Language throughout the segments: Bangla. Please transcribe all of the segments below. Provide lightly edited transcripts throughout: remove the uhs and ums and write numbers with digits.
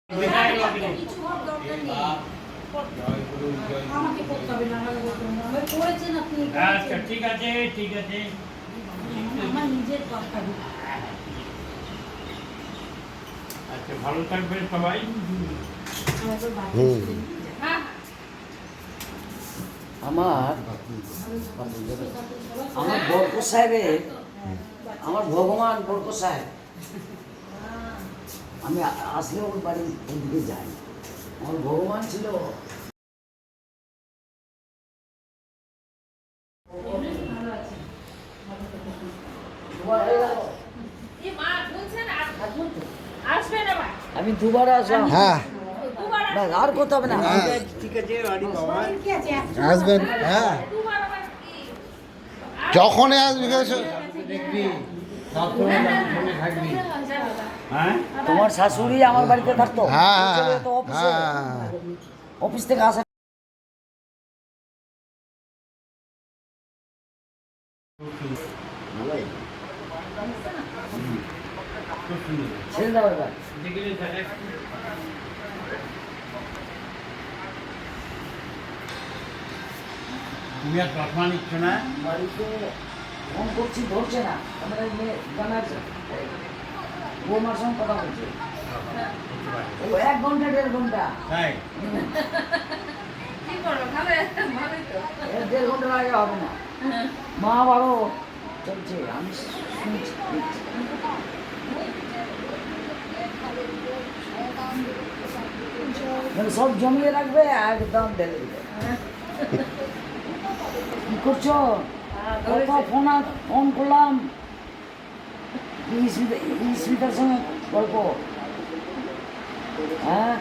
আচ্ছা ঠিক আছে ঠিক আছে আমার নিজের কথা। আচ্ছা ভালো থাকবেন সবাই। আমার আমার বরকত সাহেবের আমার ভগবান বরকত সাহেব, আমি আসলে ওর বাড়ির ওদিকে যাই। আমার ভগবান ছিল আমি দুবার আসলাম। হ্যাঁ আর করতে হবে না। ঠিক আছে আসবেন, হ্যাঁ যখনই আসবি দেখবি সবসময় ফোনে থাকবি। হ্যাঁ তোমার শাশুড়ি আমার বাড়িতে থাকতো। হ্যাঁ চলে যেত অফিসে। হ্যাঁ অফিস থেকে আসা ছেড়ে দাও এবার। তুমি আর চশমা নিচ্ছ না? বাড়িতে ফোন করছি ধরছে না। আমার এই মেয়ে জানার বৌমার সঙ্গে কথা বলছে। ও 1 ঘন্টা 1.5 ঘন্টা। তাই এর 1.5 ঘন্টা আগে হবে না। মা বারো চলছে, আমি শুনছি দেখছি। মানে সব জমিয়ে রাখবে একদম ঢেলে দিবে। কি করছো? ফোন করলাম স্মিতার সঙ্গে গল্প। হ্যাঁ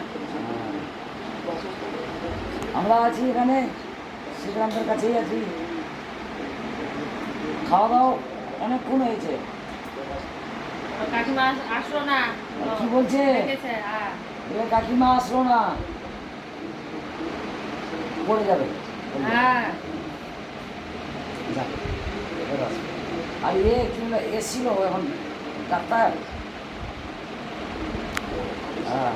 আমরা আছি এখানে শ্রীকান্তের কাছেই আছি। খাওয়া দাওয়া অনেকক্ষণ হয়েছে। কাকিমা আসলো না। কি বলছে? কাকিমা আসলো না, পড়ে যাবে। হ্যাঁ যাক, এবার আসবে। আর এসছিল এখন ডাক্তার। হ্যাঁ